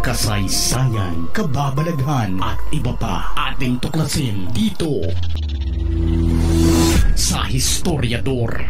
kasaysayan, kababalaghan at iba pa ating tuklasin dito sa Historiador.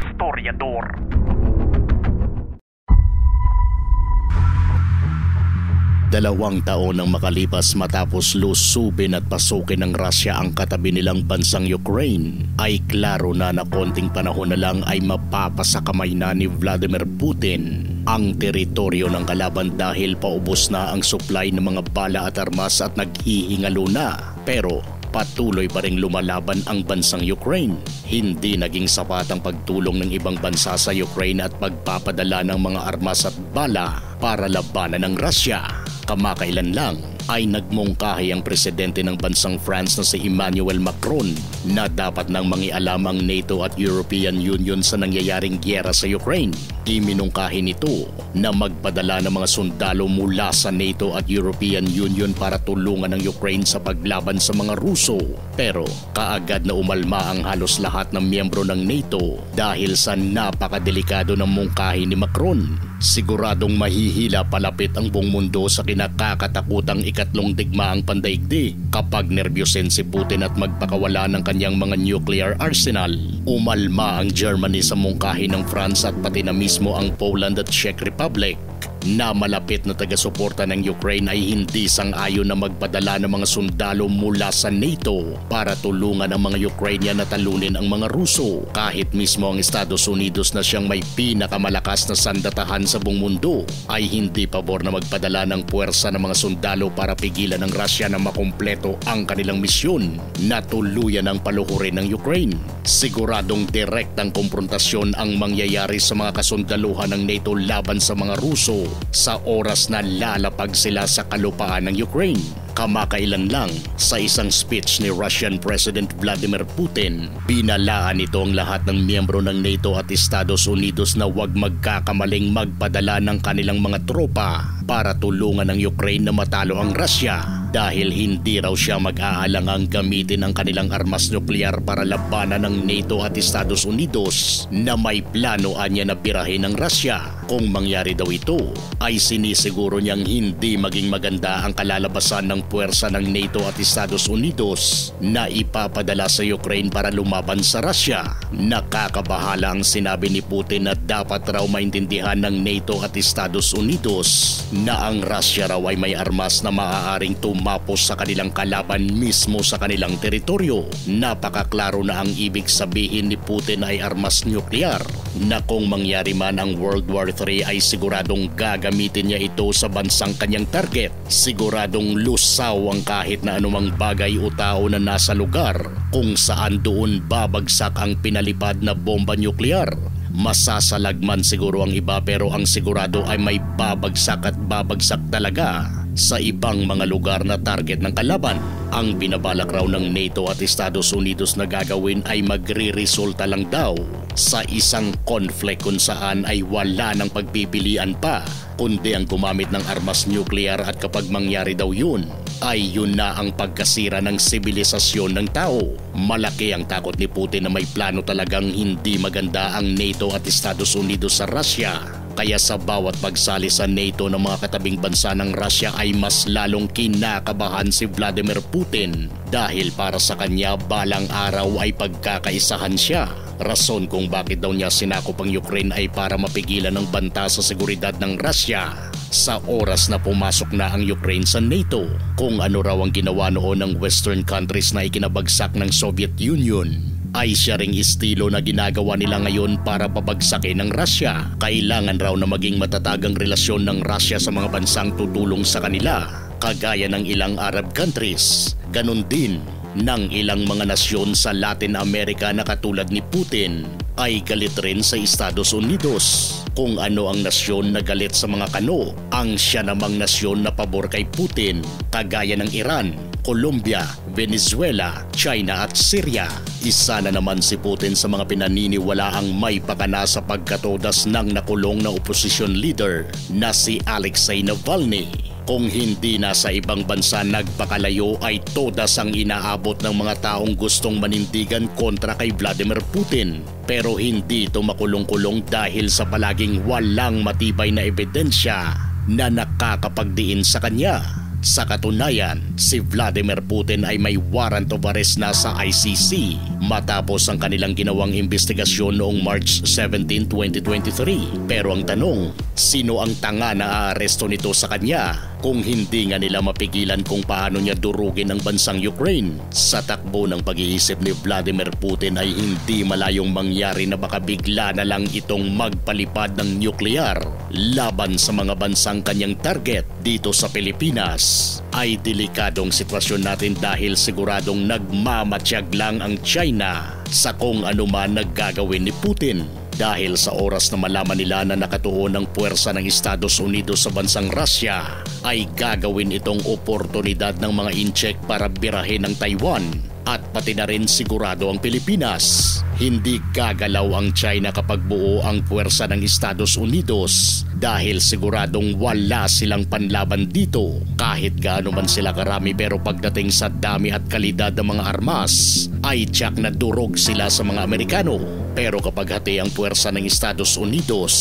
Dalawang taon ang makalipas matapos lusubin at pasukin ng Russia ang katabi nilang bansang Ukraine, ay klaro na konting panahon na lang ay mapapasakamay na ni Vladimir Putin ang teritoryo ng kalaban dahil paubos na ang supply ng mga bala at armas at naghihingalo na. Pero patuloy pa ring lumalaban ang bansang Ukraine. Hindi naging sapat ang pagtulong ng ibang bansa sa Ukraine at pagpapadala ng mga armas at bala para labanan ng Russia. Kamakailan lang ay nagmungkahi ang presidente ng bansang France na si Emmanuel Macron na dapat nang mangialam ang NATO at European Union sa nangyayaring gyera sa Ukraine. Iminungkahi nito na magpadala ng mga sundalo mula sa NATO at European Union para tulungan ang Ukraine sa paglaban sa mga Ruso. Pero kaagad na umalma ang halos lahat ng miyembro ng NATO dahil sa napakadelikado ng mungkahi ni Macron. Siguradong mahihila palapit ang buong mundo sa kinakakatakutang ikatlong digmaang pandaigdig kapag nervyosin si Putin at magpakawala ng kanyang mga nuclear arsenal. Umalma ang Germany sa mungkahi ng France at pati na mismo ang Poland at Czech Republic na malapit na taga-suporta ng Ukraine ay hindi sang-ayon na magpadala ng mga sundalo mula sa NATO para tulungan ang mga Ukrainian na talunin ang mga Ruso. Kahit mismo ang Estados Unidos na siyang may pinakamalakas na sandatahan sa buong mundo ay hindi pabor na magpadala ng puwersa ng mga sundalo para pigilan ng Russia na makumpleto ang kanilang misyon na tuluyan ang paluhurin ng Ukraine. Siguradong direktang komprontasyon ang mangyayari sa mga kasundaluhan ng NATO laban sa mga Ruso sa oras na lalapag sila sa kalupaan ng Ukraine. Kamakailan lang sa isang speech ni Russian President Vladimir Putin, binalaan nito ang lahat ng miyembro ng NATO at Estados Unidos na huwag magkakamaling magpadala ng kanilang mga tropa para tulungan ng Ukraine na matalo ang Russia dahil hindi raw siya mag-aalangang gamitin ang kanilang armas nuklear para labanan ng NATO at Estados Unidos na may plano anya na birahin ng Russia. Kung mangyari daw ito, ay sinisiguro niyang hindi maging maganda ang kalalabasan ng puwersa ng NATO at Estados Unidos na ipapadala sa Ukraine para lumaban sa Russia. Nakakabahala ang sinabi ni Putin na dapat raw maintindihan ng NATO at Estados Unidos na ang Russia raw ay may armas na maaaring tumapos sa kanilang kalaban mismo sa kanilang teritoryo. Napakaklaro na ang ibig sabihin ni Putin ay armas nuklear na kung mangyari man ang World War III ay siguradong gagamitin niya ito sa bansang kanyang target. Siguradong lusaw ang kahit na anumang bagay o tao na nasa lugar kung saan doon babagsak ang pinalipad na bomba nuklear. Masasalagman siguro ang iba pero ang sigurado ay may babagsak at babagsak talaga sa ibang mga lugar na target ng kalaban. Ang binabalak raw ng NATO at Estados Unidos na gagawin ay magre-resulta lang daw sa isang conflict kung saan ay wala ng pagpipilian pa kundi ang gumamit ng armas nuklear at kapag mangyari daw yun ay yun na ang pagkasira ng sibilisasyon ng tao. Malaki ang takot ni Putin na may plano talagang hindi maganda ang NATO at Estados Unidos sa Russia. Kaya sa bawat pagsali sa NATO ng mga katabing bansa ng Russia ay mas lalong kinakabahan si Vladimir Putin dahil para sa kanya balang araw ay pagkakaisahan siya. Rason kung bakit daw niya sinakop ang Ukraine ay para mapigilan ang banta sa seguridad ng Russia sa oras na pumasok na ang Ukraine sa NATO. Kung ano raw ang ginawa noon ng Western countries na ikinabagsak ng Soviet Union ay siya ring estilo na ginagawa nila ngayon para pabagsakin ng Russia. Kailangan raw na maging matatag ang relasyon ng Russia sa mga bansang tutulong sa kanila, kagaya ng ilang Arab countries. Ganon din ng ilang mga nasyon sa Latin America na katulad ni Putin ay galit rin sa Estados Unidos. Kung ano ang nasyon na galit sa mga Kano, ang siya namang nasyon na pabor kay Putin, kagaya ng Iran, Colombia, Venezuela, China at Syria. Isa na naman si Putin sa mga pinaniniwalaang may pakana sa pagkatodas ng nakulong na opposition leader na si Alexei Navalny. Kung hindi na sa ibang bansa nagpakalayo ay todas ang inaabot ng mga taong gustong manindigan kontra kay Vladimir Putin. Pero hindi ito makulong-kulong dahil sa palaging walang matibay na ebidensya na nakakapagdiin sa kanya. Sa katunayan, si Vladimir Putin ay may warrant of arrest na sa ICC matapos ang kanilang ginawang investigasyon noong March 17, 2023. Pero ang tanong, sino ang tanga na aaresto nito sa kanya kung hindi nga nila mapigilan kung paano niya durugin ang bansang Ukraine? Sa takbo ng pag-iisip ni Vladimir Putin ay hindi malayong mangyari na baka bigla na lang itong magpalipad ng nuklear laban sa mga bansang kanyang target. Dito sa Pilipinas ay delikadong sitwasyon natin dahil siguradong nagmamatsyag lang ang China sa kung ano man naggagawin ni Putin. Dahil sa oras na malaman nila na nakatuon ang puwersa ng Estados Unidos sa bansang Russia, ay gagawin itong oportunidad ng mga incheck para birahin ang Taiwan at pati na rin sigurado ang Pilipinas. Hindi gagalaw ang China kapag buo ang puwersa ng Estados Unidos dahil siguradong wala silang panlaban dito. Kahit gaano man sila karami, pero pagdating sa dami at kalidad ng mga armas ay tiyak na durog sila sa mga Amerikano. Pero kapag hati ang puwersa ng Estados Unidos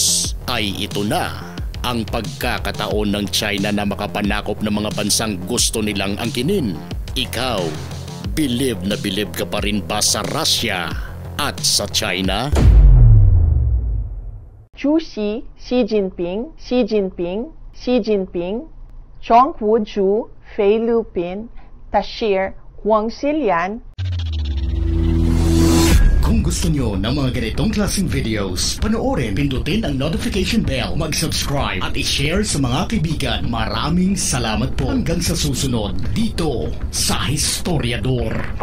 ay ito na ang pagkakataon ng China na makapanakop ng mga bansang gusto nilang angkinin. Ikaw, bilib na bilib ka pa rin ba sa Russia at sa China? 主席习近平中国驻菲律宾大使黄世良。 Kung gusto nyo ng mga ganitong klaseng videos, panoorin, pindutin ang notification bell, mag-subscribe at i-share sa mga kaibigan. Maraming salamat po hanggang sa susunod dito sa Historiador.